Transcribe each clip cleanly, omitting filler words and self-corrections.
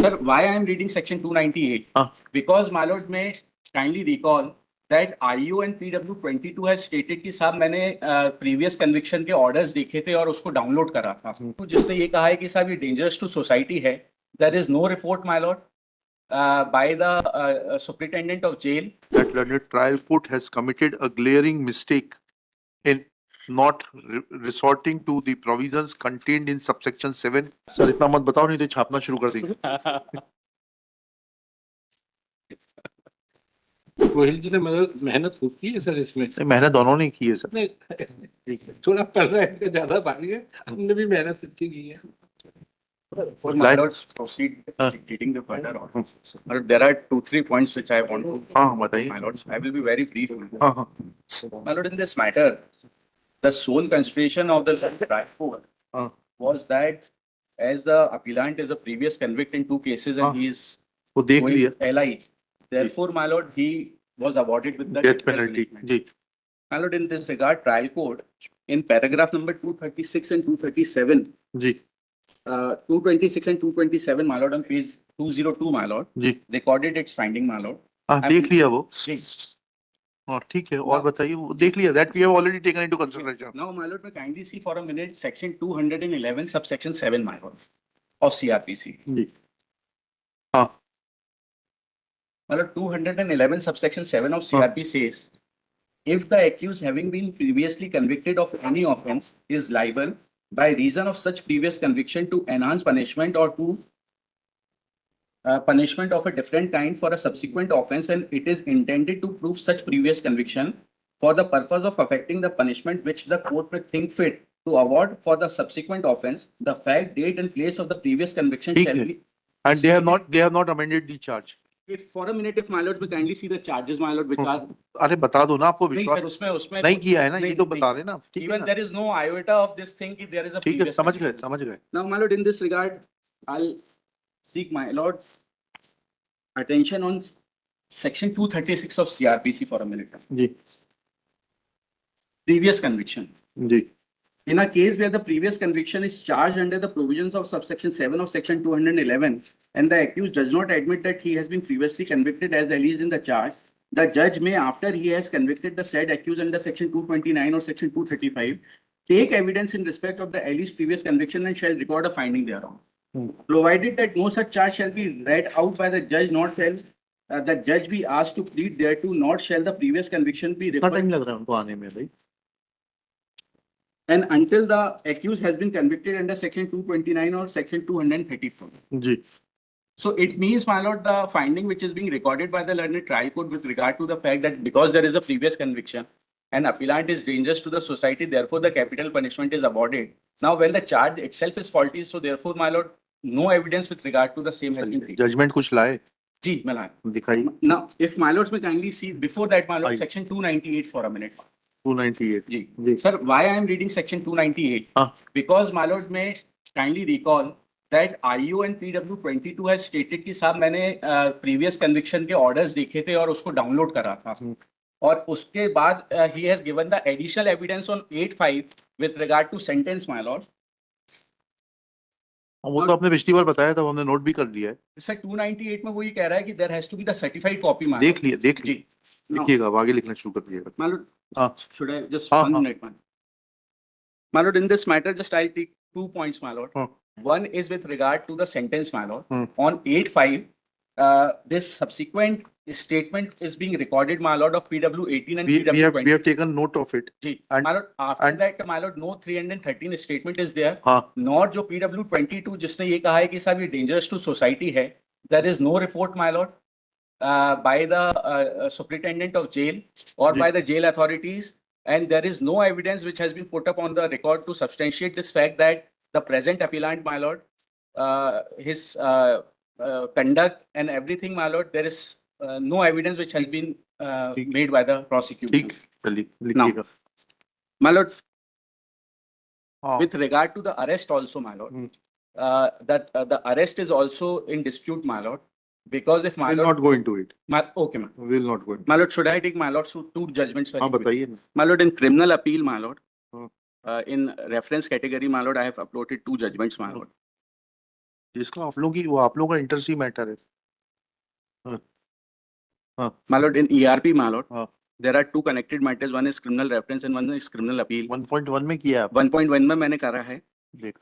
Sir, why I am reading section 298? Because my lord may kindly recall that IU and PW 22 has stated कि साहब मैंने previous conviction के orders देखे थे और उसको download करा था, तो जिसने ये कहा है कि साहब ये dangerous to society है. There is no report, my lord, by the superintendent of jail. That learned trial court has committed a glaring mistake in not resorting to the provisions contained in subsection 7. Sir इतना मत बताओ नहीं तो छापना शुरू कर देंगे. गोहिल जी ने मेहनत खूब की है सर इसमें. मेहनत दोनों ने की है सर. नहीं थोड़ा पढ़ रहा है ज्यादा भारी है, हमने भी मेहनत अच्छी की है. For my lords proceed reading the further order. There are 2-3 points which I want to. बताइए. My lords, I will be very brief. My lord, in this matter, the sole consideration of the trial court was that as the appellant is a previous convict in 2 cases and he is वो देख लिया. LI, therefore, my lord, he was awarded with the death penalty. Ji. My lord, in this regard, trial court in paragraph number 236 and 237. Ji. 226 and 227, my lord, on page 202, my lord. Ji. Recorded its finding, my lord. देख लिया वो. जी. ठीक है और बताइए. वो देख लिया. That we have already taken into consideration. Now, my lord, may kindly see for a minute section 211 subsection 7, my lord, of CRPC. Ji. My lord, 211 subsection 7 of CRP says, if the accused having been previously convicted of any offence is liable by reason of such previous conviction to enhance punishment or to punishment of a different kind for a subsequent offence, and it is intended to prove such previous conviction for the purpose of affecting the punishment which the court may think fit to award for the subsequent offence, the fact, date and place of the previous conviction shall be. And they have not amended the charge. If for a minute, if my lord, we kindly see the charges, my lord, which are. अरे बता दो ना आपको विश्वास. नहीं sir, उसमें नहीं किया है ना, ये तो बता रहे ना. Even there is no iota of this thing कि there is a. ठीक है, समझ गए. Now, my lord, in this regard, I'll seek my lord's attention on section 236 of CRPC for a minute. जी. Previous conviction. जी. In a case where the previous conviction is charged under the provisions of subsection 7 of section 211 and the accused does not admit that he has been previously convicted as alleged in the charge, the judge may, after he has convicted the said accused under section 229 or section 235, take evidence in respect of the alleged previous conviction and shall record a finding thereon. Provided that no such charge shall be read out by the judge, nor shall the judge be asked to plead thereto, nor shall the previous conviction be referred. Time लग रहा है उनको आने में भाई. And until the accused has been convicted under section 229 or section 234. Ji. So it means, my lord, the finding which is being recorded by the learned trial court with regard to the fact that because there is a previous conviction and appellant is dangerous to the society, therefore the capital punishment is awarded. Now, when the charge itself is faulty, so therefore, my lord, no evidence with regard to the same has been taken. Judgment कुछ लाए. जी, मैं लाया. दिखाई. Now, if my lords may kindly see before that, my lord, section 298 for a minute. 298. Ji. Sir, why I am reading section 298? Because my lord may kindly recall that IU and PW 22 has stated कि साहब मैंने previous conviction के orders देखे थे और उसको download करा था. और उसके बाद he has given the additional evidence on 8-5 with regard to sentence, my lord. वो तो आपने पिछली बार बताया था, हमने नोट भी कर लिया है. सर 298 में वो ये कह रहा है कि there has to be the certified copy, my lord. देख लिया. देखिएगा, अब आगे लिखना शुरू कर दिएगा. My lord, should I just 1 minute, man? My lord, in this matter, just I'll take 2 points, my lord. One is with regard to the sentence, my lord. On 8-5, this subsequent statement is being recorded, my lord, of PW 18 and PW 20. We have taken note of it. My lord, after that, my lord, no 313 statement is there. Nor जो PW 22 जिसने ये कहा है कि साहब ये dangerous to society है. There is no report, my lord, by the superintendent of jail or by the jail authorities, and there is no evidence which has been put up on the record to substantiate this fact that the present appellant, my lord, his conduct and everything, my lord, there is no evidence which has been made by the prosecution. Now, my lord, with regard to the arrest also, my lord, that the arrest is also in dispute, my lord, because if my lord, not go into it. Okay, ma. Will not go into it. My lord, should I take my lord two judgments? बताइए. My lord, in criminal appeal, my lord, in reference category, my lord, I have uploaded 2 judgments, my lord. जिसका आप लोगों की वो आप लोगों का इंटरसी matter है. My lord, in ERP, my lord, हाँ. there are two connected matters. One is criminal reference and one is criminal appeal. 1.1 में किया है आप. 1.1 में मैंने करा है देख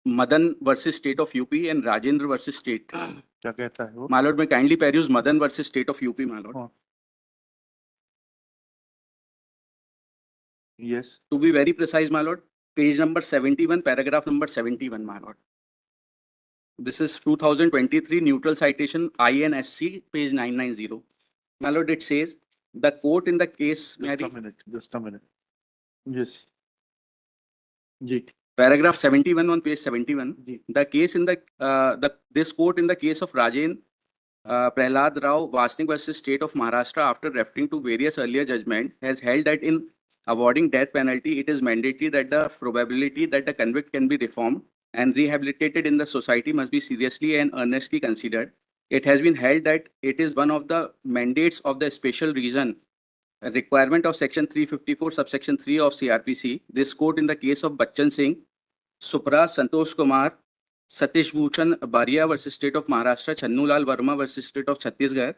Madan versus State of UP and Rajendra versus State. क्या कहता है वो. My lord, may kindly peruse Madan versus State of UP, my lord. हाँ. Yes. To be very precise, my lord, page number 71, paragraph number 71, my lord. This is 2023 neutral citation INSC, page 990. My lord, it says the court in the case. Just a minute. Just a minute. Yes. Ji. Paragraph 71 on page 71. Ji. The case in this court in the case of Rajen Prahlad Rao Vasnik versus State of Maharashtra, after referring to various earlier judgment, has held that in awarding death penalty, it is mandatory that the probability that the convict can be reformed and rehabilitated in the society must be seriously and earnestly considered. It has been held that it is one of the mandates of the special reason a requirement of section 354 subsection 3 of CRPC. This court in the case of Bachchan Singh, Supra, Santosh Kumar, Satish Bhushan Baria versus State of Maharashtra, Channu Lal Verma versus State of Chhattisgarh,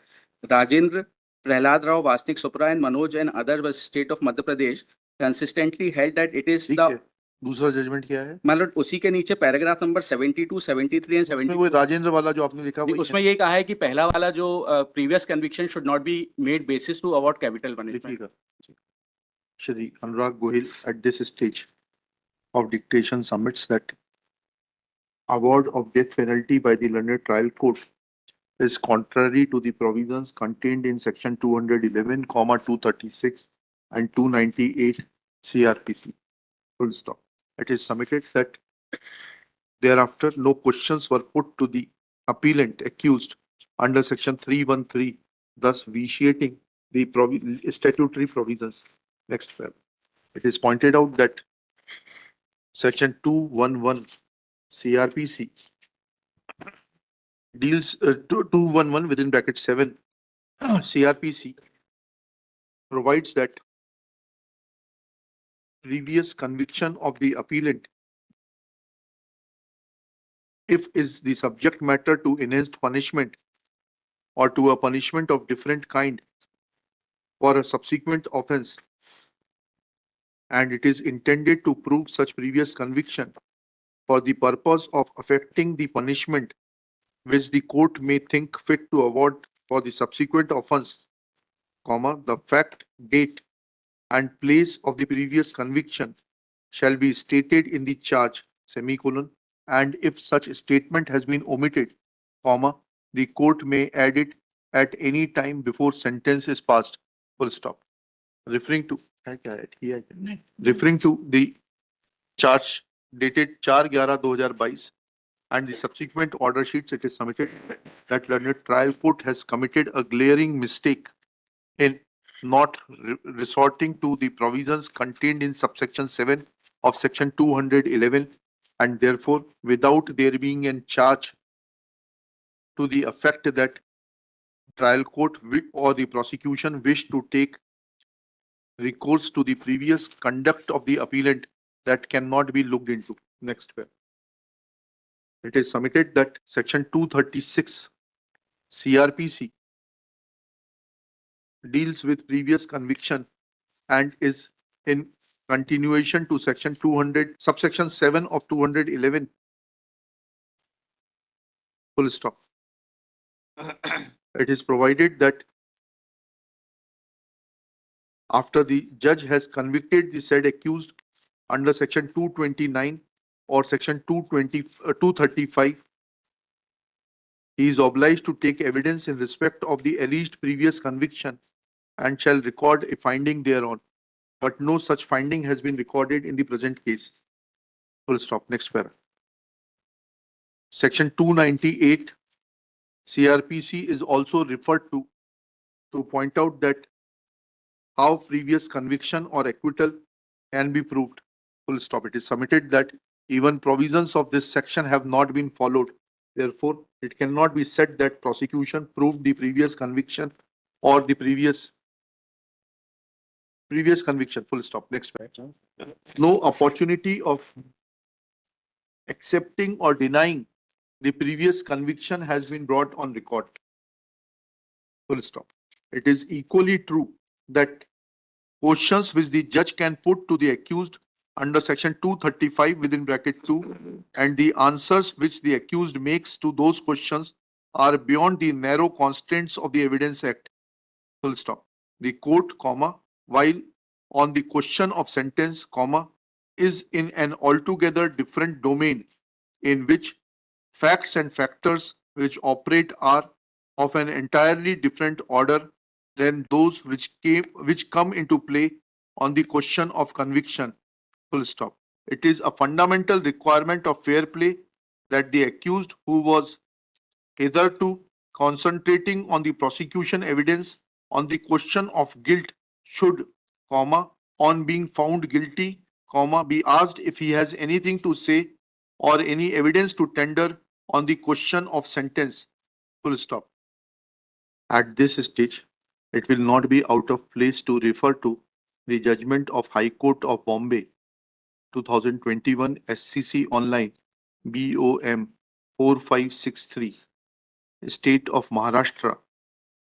Rajendra Prahlad Rao Vasnik Supra and Manoj and others versus State of Madhya Pradesh consistently held that it is ठीक the है. दूसरा judgement क्या है. मतलब उसी के नीचे paragraph number 72, 73 and उसमें 70 वो राजेंद्र वाला जो आपने लिखा नहीं, वही उसमें ये कहा है कि पहला वाला जो previous conviction should not be made basis to award capital punishment. लिखिएगा. Shri Anurag Gohil at this stage of dictation submits that award of death penalty by the London Trial Court is contrary to the provisions contained in section 211, 236 and 298 CRPC. Full stop. It is submitted that thereafter no questions were put to the appellant accused under section 313, thus vitiating the statutory provisions. Next file. It is pointed out that section 211 CRPC deals 211 within bracket 7 CRPC provides that previous conviction of the appellant, if is the subject matter to enhanced punishment or to a punishment of different kind for a subsequent offense, and it is intended to prove such previous conviction for the purpose of affecting the punishment which the court may think fit to award for the subsequent offense, the fact, date, and place of the previous conviction shall be stated in the charge, semicolon, and if such statement has been omitted, the court may add it at any time before sentence is passed, full stop. Referring to the charge dated 4/11/2022 and the subsequent order sheets, it is submitted that London Trial Court has committed a glaring mistake in not resorting to the provisions contained in subsection 7 of section 211, and therefore without there being a charge to the effect that trial court or the prosecution wish to take recourse to the previous conduct of the appellant, that cannot be looked into. Next pair. It is submitted that section 236 CRPC deals with previous conviction and is in continuation to section 200, subsection 7 of 211. Full stop. It is provided that after the judge has convicted the said accused under section 229 or section 235, he is obliged to take evidence in respect of the alleged previous conviction and shall record a finding thereon. But no such finding has been recorded in the present case. Full stop. Next paragraph. Section 298 CRPC is also referred to point out that how previous conviction or acquittal can be proved. Full stop. It is submitted that even provisions of this section have not been followed. Therefore, it cannot be said that prosecution proved the previous conviction or the previous conviction. Full stop. Next paragraph. No opportunity of accepting or denying the previous conviction has been brought on record. Full stop. It is equally true that questions which the judge can put to the accused under section 235 within bracket 2 and the answers which the accused makes to those questions are beyond the narrow constraints of the Evidence Act. Full stop. The court, comma, while on the question of sentence, comma, is in an altogether different domain in which facts and factors which operate are of an entirely different order than those which come into play on the question of conviction. Full stop. It is a fundamental requirement of fair play that the accused, who was hitherto concentrating on the prosecution evidence on the question of guilt, should, comma, on being found guilty, comma, be asked if he has anything to say or any evidence to tender on the question of sentence. Full stop. At this stage, it will not be out of place to refer to the judgment of High Court of Bombay 2021 SCC Online BOM 4563 State of Maharashtra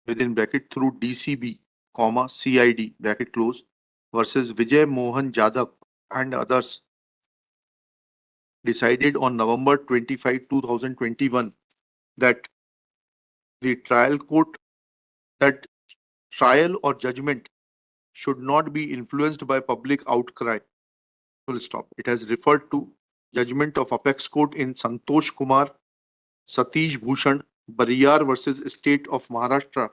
within bracket through DCB, comma, CID bracket close versus Vijay Mohan Jadhav and others, decided on November 25, 2021 that the trial or judgment should not be influenced by public outcry. Full stop. It has referred to judgment of Apex Court in Santosh Kumar Satish Bhushan Bariyar versus State of Maharashtra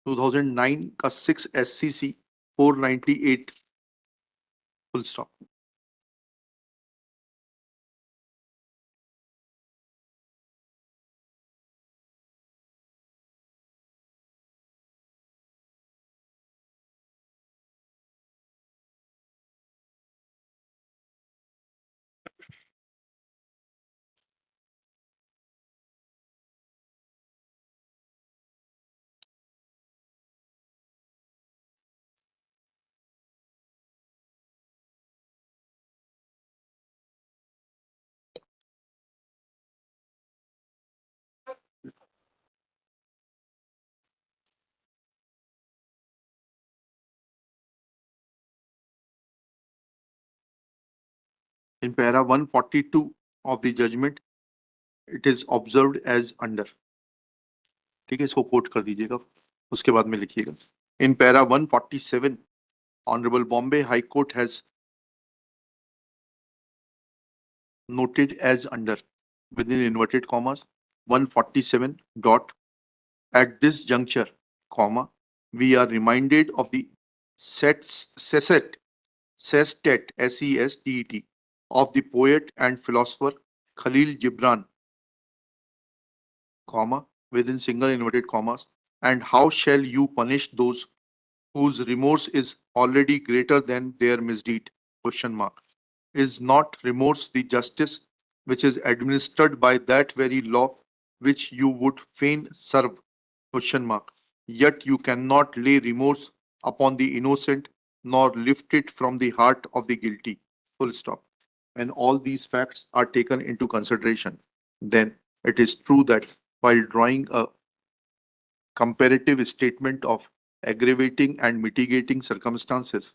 2009 का 6 SCC 498. Full stop. In para 142 of the judgment, it is observed as under. ठीक है, इसको coat कर दीजिएगा, उसके बाद में लिखिएगा. In para 147, Honorable Bombay High Court has noted as under, within inverted commas, 147 dot, at this juncture, comma, we are reminded of the sestet, SESTET, of the poet and philosopher Khalil Gibran, comma, within single inverted commas, and how shall you punish those whose remorse is already greater than their misdeed? Question mark. Is not remorse the justice which is administered by that very law which you would fain serve? Question mark. Yet you cannot lay remorse upon the innocent nor lift it from the heart of the guilty. Full stop. When all these facts are taken into consideration, then it is true that while drawing a comparative statement of aggravating and mitigating circumstances,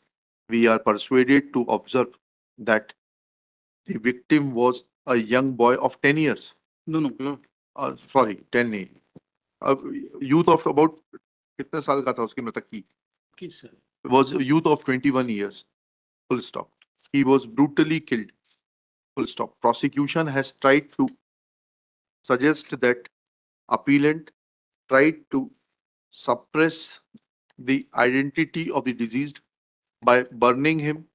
we are persuaded to observe that the victim was a young boy of 10 years. No. Sorry, 10 years. A youth of about, कितने साल का था उसकी मृतक की? Was a youth of 21 years. Full stop. He was brutally killed. Full stop. Prosecution has tried to suggest that appellant tried to suppress the identity of the deceased by burning him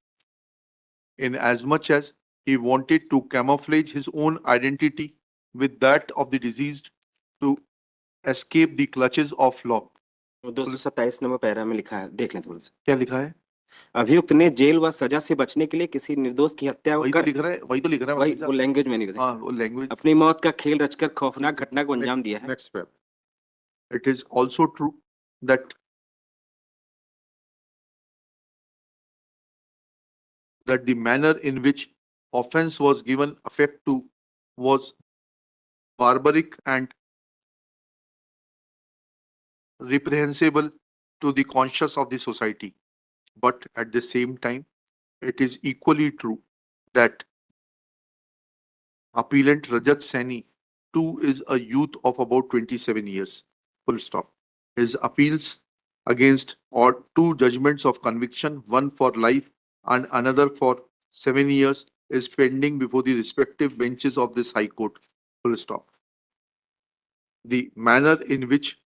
in as much as he wanted to camouflage his own identity with that of the deceased to escape the clutches of law. 227 number para में लिखा है, देख लें थोड़ा सा. क्या लिखा है? अभियुक्त ने जेल व सजा से बचने के लिए किसी निर्दोष की हत्या वही तो लिख रहा है, वही तो लिख रहा है. वही वो लैंग्वेज में नहीं बताया. हाँ, वो लैंग्वेज. अपनी मौत का खेल रचकर खौफनाक घटना को अंजाम दिया है. Next paragraph. It is also true that the manner in which offense was given effect to was barbaric and reprehensible to the conscience of the society. But at the same time, it is equally true that appellant Rajat Saini too is a youth of about 27 years. Full stop. His appeals against or two judgments of conviction, one for life and another for 7 years, is pending before the respective benches of this High Court. Full stop. The manner in which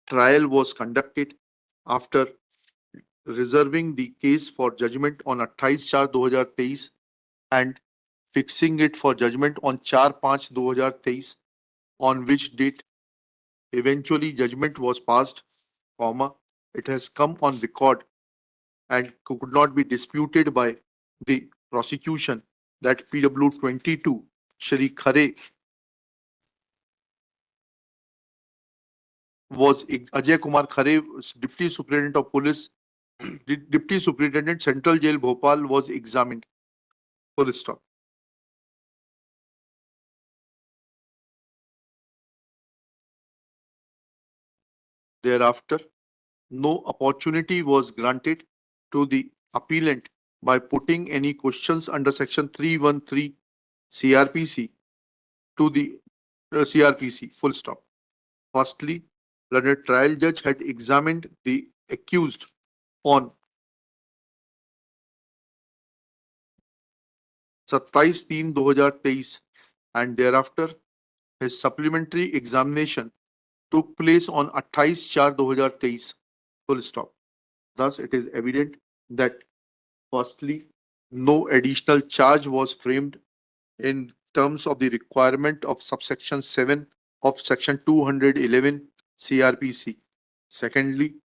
trial was conducted after reserving the case for judgment on 28/4/2023 and fixing it for judgment on 4/5/2023, on which date eventually judgment was passed, comma, it has come on record and could not be disputed by the prosecution that PW 22 Shri Khare was Ajay Kumar Khare, Deputy Superintendent of Police, Deputy Superintendent Central Jail Bhopal, was examined. Full stop. Thereafter, no opportunity was granted to the appellant by putting any questions under Section 313 CRPC to the CRPC. Full stop. Firstly, the trial judge had examined the accused on 27/3/2023 and thereafter his supplementary examination took place on 28/4/2023. Full stop. Thus, it is evident that firstly, no additional charge was framed in terms of the requirement of subsection 7 of section 211 CRPC. Secondly,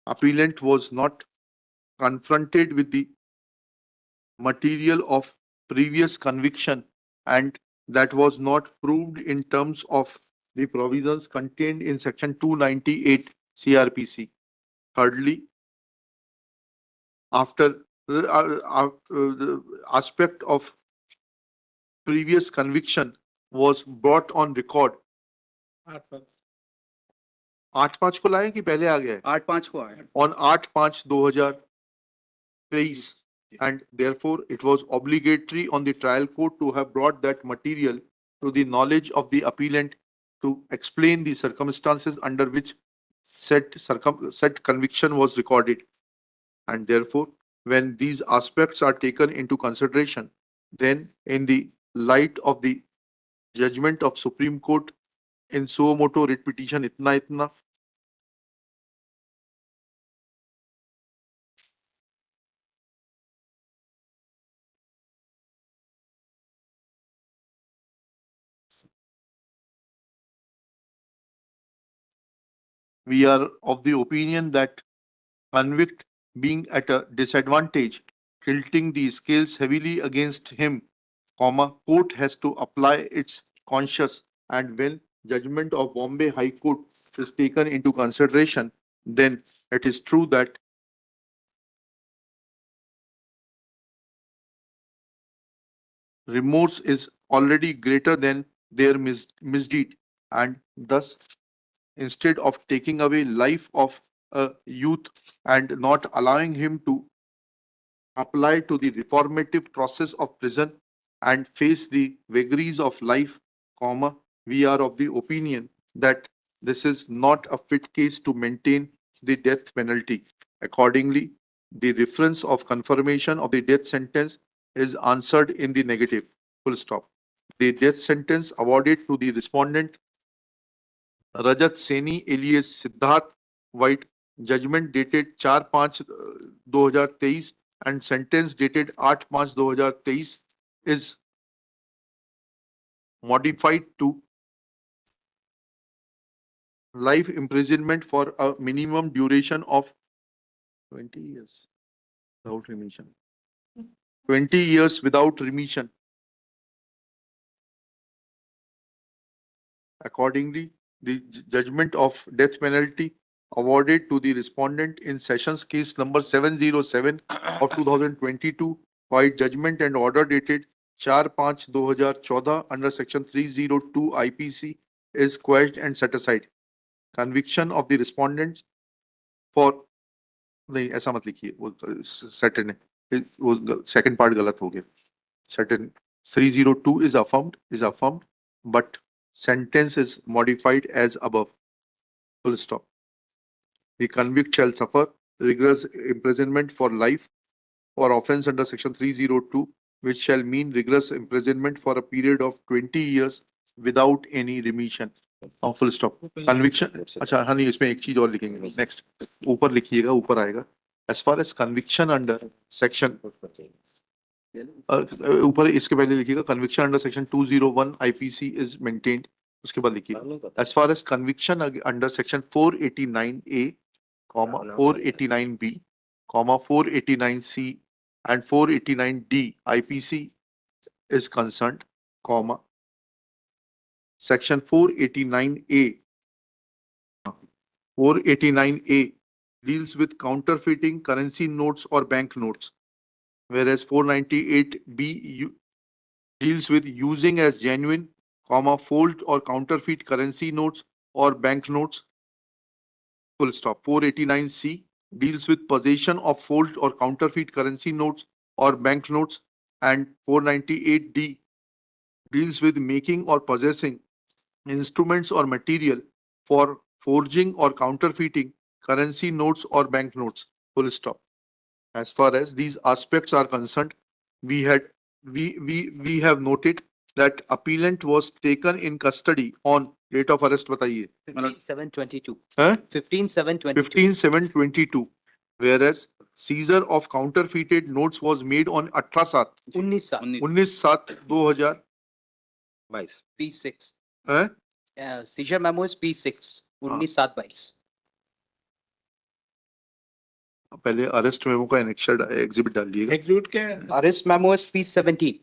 appellant was not confronted with the material of previous conviction and that was not proved in terms of the provisions contained in section 298 CRPC. Thirdly, after the aspect of previous conviction was brought on record. 8/5 को लाए कि पहले आ गया है? 8/5 को आया. On 8/5/2023, and therefore it was obligatory on the trial court to have brought that material to the knowledge of the appellant to explain the circumstances under which said conviction was recorded. And therefore, when these aspects are taken into consideration, then in the light of the judgment of Supreme Court in suo motu writ petition itna, we are of the opinion that convict being at a disadvantage, tilting the scales heavily against him, court has to apply its conscience, and when judgment of Bombay High Court is taken into consideration, then it is true that remorse is already greater than their misdeed, and thus instead of taking away life of a youth and not allowing him to apply to the reformative process of prison and face the vagaries of life, we are of the opinion that this is not a fit case to maintain the death penalty. Accordingly, the reference of confirmation of the death sentence is answered in the negative. Full stop. The death sentence awarded to the respondent Rajat Saini alias Siddharth White, judgment dated 4/5/2023 and sentence dated 8/5/2023 is modified to life imprisonment for a minimum duration of 20 years without remission. 20 years without remission. Accordingly, the judgment of death penalty awarded to the respondent in Sessions case number 707 of 2022 while judgment and order dated 4/5/2014 under section 302 IPC is quashed and set aside. Conviction of the respondents for नहीं ऐसा मत लिखिए वो certain है वो second part गलत हो गया. Certain 302 is affirmed but sentence is modified as above. Full stop. The convict shall suffer rigorous imprisonment for life for offence under section 302, which shall mean rigorous imprisonment for a period of 20 years without any remission. Full stop. Conviction. अच्छा हाँ नहीं इसमें एक चीज और लिखेंगे. Next ऊपर लिखिएगा ऊपर आएगा. As far as conviction under section ऊपर इसके पहले लिखिएगा conviction under section 201 IPC is maintained. उसके बाद लिखिएगा as far as conviction under section 489A, 489B, 489C and 489D IPC is concerned, section 489A deals with counterfeiting currency notes or bank notes, whereas 498B deals with using as genuine, forged or counterfeit currency notes or bank notes. Full stop. 489C deals with possession of forged or counterfeit currency notes or bank notes, and 498D deals with making or possessing instruments or material for forging or counterfeiting currency notes or bank notes. Full stop. As far as these aspects are concerned, we have noted that appellant was taken in custody on date of arrest बताइए 15/7/22. हैं 15/7/22. 15/7/22, whereas seizure of counterfeited notes was made on 18/7 19/7/2000 22 P6. हैं Seizure memo is P6. 19/7/22. पहले arrest memo का annexure exhibit डालिएगा. Execute क्या है? Arrest memo is P17.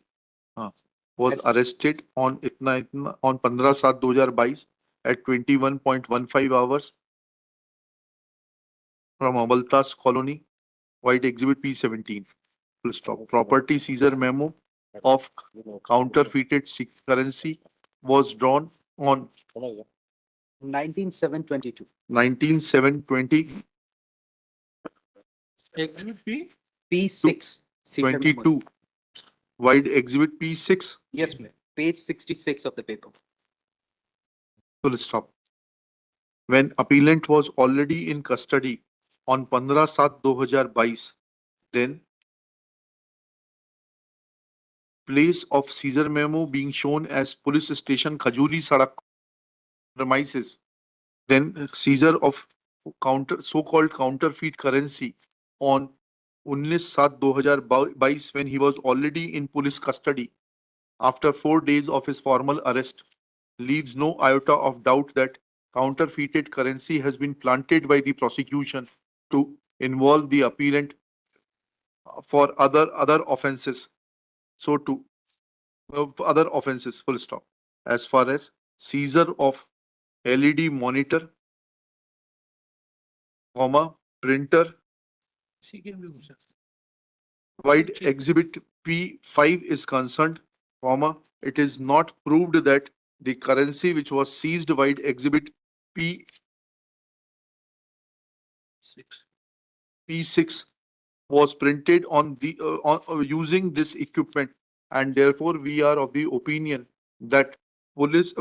Was arrested on on 15/7/2022 at 21.15 hours from Amaltas Colony, White Exhibit P17. Full stop. Property seizure memo of counterfeited currency was drawn on 19/7/22. 19/7/2022. Execute P P6. Seizure memo. White Exhibit P6. Yes, ma'am. Page 66 of the paper. Full stop. When appellant was already in custody on 15/7/2022, then place of seizure memo being shown as police station Khajuri Sadak premises, then seizure of so-called counterfeit currency on 19/7/2022 when he was already in police custody after 4 days of his formal arrest leaves no iota of doubt that counterfeited currency has been planted by the prosecution to involve the appellant for other offences. So to other offences, full stop. As far as seizure of LED monitor, printer, White Exhibit P5 is concerned, it is not proved that the currency which was seized, White Exhibit P6 was printed on the using this equipment, and therefore we are of the opinion that police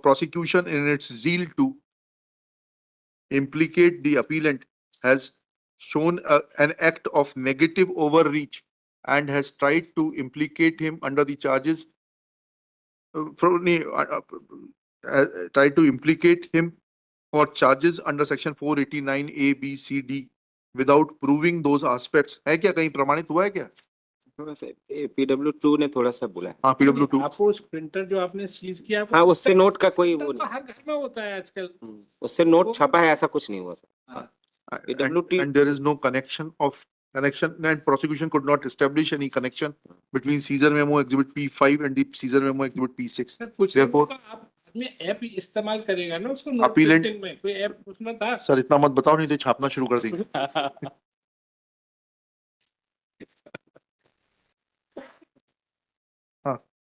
prosecution in its zeal to implicate the appellant has shown an act of negative overreach and has tried to implicate him under the charges tried to implicate him for charges under section 489 A, B, C, D without proving those aspects. है क्या कहीं प्रमाणित हुआ है क्या? थोड़ा सा PW2 ने थोड़ा सा बोला है. हाँ PW2. आपको उस प्रिंटर जो आपने सीज किया हाँ उससे नोट का कोई वो तो हर घर में होता है आजकल. उससे नोट छपा है ऐसा कुछ नहीं हुआ sir. And there is no connection and prosecution could not establish any connection between seizure memo exhibit P5 and the seizure memo exhibit P6. Sir कुछ Therefore, आप में ऐप इस्तेमाल करेगा ना उसको Appellant- नोट में कोई ऐप उसमें था. सर इतना मत बताओ नहीं तो छापना शुरू कर देंगे.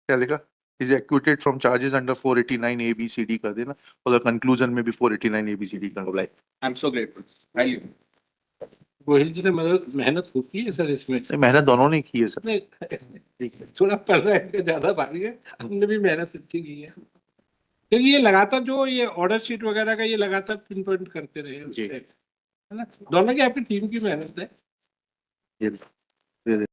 क्या लिखा? Is acquitted from charges under 489 ABCD कर देना, और कंक्लूजन में भी 489 ABCD कर दो। I'm so grateful. Thank you. Gohil जी ने मेहनत खूब की है सर इसमें। नहीं, मेहनत दोनों ने की है सर। नहीं, थोड़ा पढ़ रहा है ज्यादा भारी है, हमने भी मेहनत अच्छी की है, क्योंकि ये लगातार जो ये ऑर्डर शीट वगैरह का ये लगातार पिन पॉइंट करते रहे उस पे, है ना, दोनों की आपकी टीम की मेहनत है। ये दे दे।